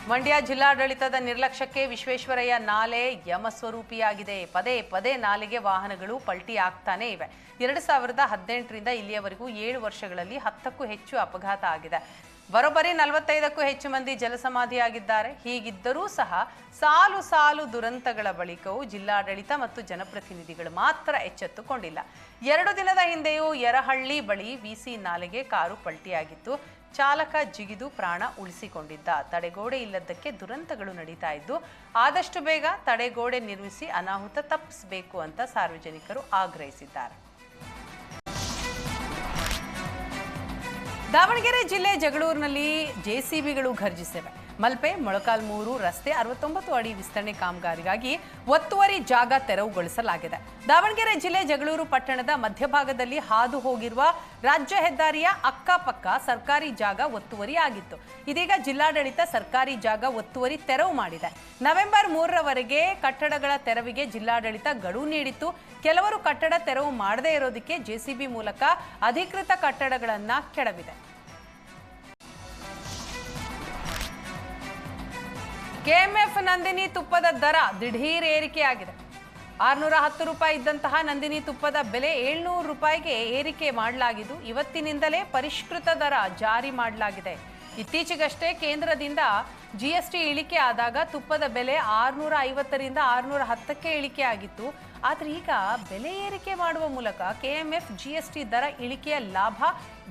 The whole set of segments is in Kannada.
ಮಂಡ್ಯ ಜಿಲ್ಲಾಡಳಿತದ ನಿರ್ಲಕ್ಷ್ಯಕ್ಕೆ ವಿಶ್ವೇಶ್ವರಯ್ಯ ನಾಲೆ ಯಮಸ್ವರೂಪಿಯಾಗಿದೆ. ಪದೇ ಪದೇ ನಾಲೆಗೆ ವಾಹನಗಳು ಪಲ್ಟಿ ಆಗ್ತಾನೆ ಇವೆ. 2018ರಿಂದ ಇಲ್ಲಿಯವರೆಗೂ 7 ವರ್ಷಗಳಲ್ಲಿ 10ಕ್ಕೂ ಹೆಚ್ಚು ಅಪಘಾತ ಆಗಿದೆ. ಬರೋಬ್ಬರಿ 45ಕ್ಕೂ ಹೆಚ್ಚು ಮಂದಿ ಜಲಸಮಾಧಿಯಾಗಿದ್ದಾರೆ. ಹೀಗಿದ್ದರೂ ಸಹ ಸಾಲು ಸಾಲು ದುರಂತಗಳ ಬಳಿಕವೂ ಜಿಲ್ಲಾಡಳಿತ ಮತ್ತು ಜನಪ್ರತಿನಿಧಿಗಳು ಮಾತ್ರ ಎಚ್ಚೆತ್ತುಕೊಂಡಿಲ್ಲ. 2 ದಿನದ ಹಿಂದೆಯೂ ಯರಹಳ್ಳಿ ಬಳಿ ವಿಸಿ ನಾಲೆಗೆ ಕಾರು ಪಲ್ಟಿಯಾಗಿತ್ತು. ಚಾಲಕ ಜಿಗಿದು ಪ್ರಾಣ ಉಳಿಸಿಕೊಂಡಿದ್ದ. ತಡೆಗೋಡೆ ಇಲ್ಲದಕ್ಕೆ ದುರಂತಗಳು ನಡೀತಾ ಇದ್ದು, ಆದಷ್ಟು ಬೇಗ ತಡೆಗೋಡೆ ನಿರ್ಮಿಸಿ ಅನಾಹುತ ತಪ್ಪಿಸಬೇಕು ಅಂತ ಸಾರ್ವಜನಿಕರು ಆಗ್ರಹಿಸಿದ್ದಾರೆ. ದಾವಣಗೆರೆ ಜಿಲ್ಲೆ ಜಗಳೂರಿನಲ್ಲಿ ಜೆಸಿಬಿಗಳು ಘರ್ಜಿಸಿವೆ. ಮಲ್ಪೆ ಮೊಳಕಾಲ್ಮೂರು ರಸ್ತೆ 69 ಅಡಿ ವಿಸ್ತರಣೆ ಕಾಮಗಾರಿಗಾಗಿ ಒತ್ತುವರಿ ಜಾಗ ತೆರವುಗೊಳಿಸಲಾಗಿದೆ. ದಾವಣಗೆರೆ ಜಿಲ್ಲೆ ಜಗಳೂರು ಪಟ್ಟಣದ ಮಧ್ಯಭಾಗದಲ್ಲಿ ಹಾದು ಹೋಗಿರುವ ರಾಜ್ಯ ಹೆದ್ದಾರಿಯ ಅಕ್ಕಪಕ್ಕ ಸರ್ಕಾರಿ ಜಾಗ ಒತ್ತುವರಿ ಆಗಿತ್ತು. ಇದೀಗ ಜಿಲ್ಲಾಡಳಿತ ಸರ್ಕಾರಿ ಜಾಗ ಒತ್ತುವರಿ ತೆರವು ಮಾಡಿದೆ. ನವೆಂಬರ್ 3ರವರೆಗೆ ಕಟ್ಟಡಗಳ ತೆರವಿಗೆ ಜಿಲ್ಲಾಡಳಿತ ಗಡುವು ನೀಡಿತ್ತು. ಕೆಲವರು ಕಟ್ಟಡ ತೆರವು ಮಾಡದೇ ಇರೋದಕ್ಕೆ ಜೆಸಿಬಿ ಮೂಲಕ ಅಧಿಕೃತ ಕಟ್ಟಡಗಳನ್ನ ಕೆಡವಿದೆ. ಕೆಎಂಎಫ್ ನಂದಿನಿ ತುಪ್ಪದ ದರ ದಿಢೀರ್ ಏರಿಕೆಯಾಗಿದೆ. 610 ರೂಪಾಯಿ ಇದ್ದಂತಹ ನಂದಿನಿ ತುಪ್ಪದ ಬೆಲೆ 700 ರೂಪಾಯಿಗೆ ಏರಿಕೆ ಮಾಡಲಾಗಿದ್ದು, ಇವತ್ತಿನಿಂದಲೇ ಪರಿಷ್ಕೃತ ದರ ಜಾರಿ ಮಾಡಲಾಗಿದೆ. ಇತ್ತೀಚೆಗಷ್ಟೇ ಕೇಂದ್ರದಿಂದ ಜಿಎಸ್ಟಿ ಇಳಿಕೆ ಆದಾಗ ತುಪ್ಪದ ಬೆಲೆ 650ರಿಂದ 610ಕ್ಕೆ ಇಳಿಕೆ ಆಗಿತ್ತು. ಆದರೆ ಈಗ ಬೆಲೆ ಏರಿಕೆ ಮಾಡುವ ಮೂಲಕ ಕೆಎಂಎಫ್ ಜಿಎಸ್ಟಿ ದರ ಇಳಿಕೆಯ ಲಾಭ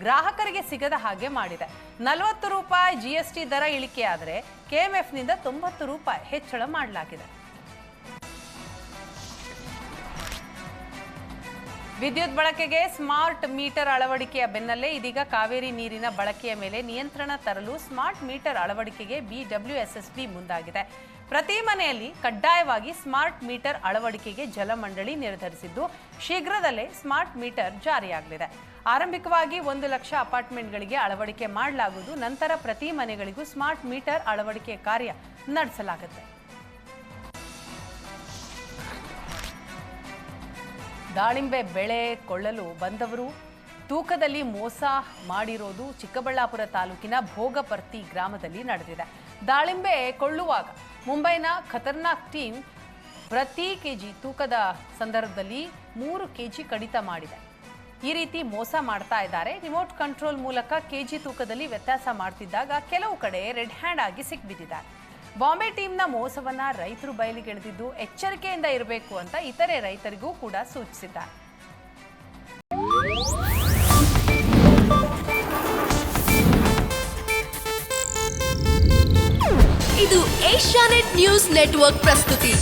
ಗ್ರಾಹಕರಿಗೆ ಸಿಗದ ಹಾಗೆ ಮಾಡಿದೆ. 40 ರೂಪಾಯಿ ಜಿಎಸ್ಟಿ ದರ ಇಳಿಕೆಯಾದರೆ ಕೆಎಂಎಫ್ನಿಂದ 90 ರೂಪಾಯಿ ಹೆಚ್ಚಳ ಮಾಡಲಾಗಿದೆ. ವಿದ್ಯುತ್ ಬಳಕೆಗೆ ಸ್ಮಾರ್ಟ್ ಮೀಟರ್ ಅಳವಡಿಕೆಯ ಬೆನ್ನಲ್ಲೇ ಇದೀಗ ಕಾವೇರಿ ನೀರಿನ ಬಳಕೆಯ ಮೇಲೆ ನಿಯಂತ್ರಣ ತರಲು ಸ್ಮಾರ್ಟ್ ಮೀಟರ್ ಅಳವಡಿಕೆಗೆ ಬಿಡಬ್ಲ್ಯೂಎಸ್ಎಸ್ಬಿ ಮುಂದಾಗಿದೆ. ಪ್ರತಿ ಮನೆಯಲ್ಲಿ ಕಡ್ಡಾಯವಾಗಿ ಸ್ಮಾರ್ಟ್ ಮೀಟರ್ ಅಳವಡಿಕೆಗೆ ಜಲಮಂಡಳಿ ನಿರ್ಧರಿಸಿದ್ದು, ಶೀಘ್ರದಲ್ಲೇ ಸ್ಮಾರ್ಟ್ ಮೀಟರ್ ಜಾರಿಯಾಗಲಿದೆ. ಆರಂಭಿಕವಾಗಿ 1 ಲಕ್ಷ ಅಪಾರ್ಟ್ಮೆಂಟ್ಗಳಿಗೆ ಅಳವಡಿಕೆ ಮಾಡಲಾಗುವುದು. ನಂತರ ಪ್ರತಿ ಮನೆಗಳಿಗೂ ಸ್ಮಾರ್ಟ್ ಮೀಟರ್ ಅಳವಡಿಕೆ ಕಾರ್ಯ ನಡೆಸಲಾಗುತ್ತೆ. ದಾಳಿಂಬೆ ಬೆಳೆ ಕೊಳ್ಳಲು ಬಂದವರು ತೂಕದಲ್ಲಿ ಮೋಸ ಮಾಡಿರೋದು ಚಿಕ್ಕಬಳ್ಳಾಪುರ ತಾಲೂಕಿನ ಭೋಗಪರ್ತಿ ಗ್ರಾಮದಲ್ಲಿ ನಡೆದಿದೆ. ದಾಳಿಂಬೆ ಕೊಳ್ಳುವಾಗ ಮುಂಬೈನ ಖತರ್ನಾಕ್ ಟೀಮ್ ಪ್ರತಿ ಕೆಜಿ ತೂಕದ ಸಂದರ್ಭದಲ್ಲಿ 3 ಕೆಜಿ ಕಡಿತ ಮಾಡಿದೆ. ಈ ರೀತಿ ಮೋಸ ಮಾಡ್ತಾ ಇದ್ದಾರೆ. ರಿಮೋಟ್ ಕಂಟ್ರೋಲ್ ಮೂಲಕ ಕೆಜಿ ತೂಕದಲ್ಲಿ ವ್ಯತ್ಯಾಸ ಮಾಡ್ತಿದ್ದಾಗ ಕೆಲವು ಕಡೆ ರೆಡ್ ಹ್ಯಾಂಡ್ ಆಗಿ ಸಿಕ್ಬಿದ್ದಿದ್ದಾರೆ. ಬಾಂಬೆ ಟೀಮ್ನ ಮೋಸವನ್ನ ರೈತರು ಬಯಲಿಗೆಳೆದಿದ್ದು, ಎಚ್ಚರಿಕೆಯಿಂದ ಇರಬೇಕು ಅಂತ ಇತರೆ ರೈತರಿಗೂ ಕೂಡ ಸೂಚಿಸಿದ್ದಾರೆ. ಇದು ಏಷ್ಯಾನೆಟ್ ನ್ಯೂಸ್ ನೆಟ್ವರ್ಕ್ ಪ್ರಸ್ತುತಿ.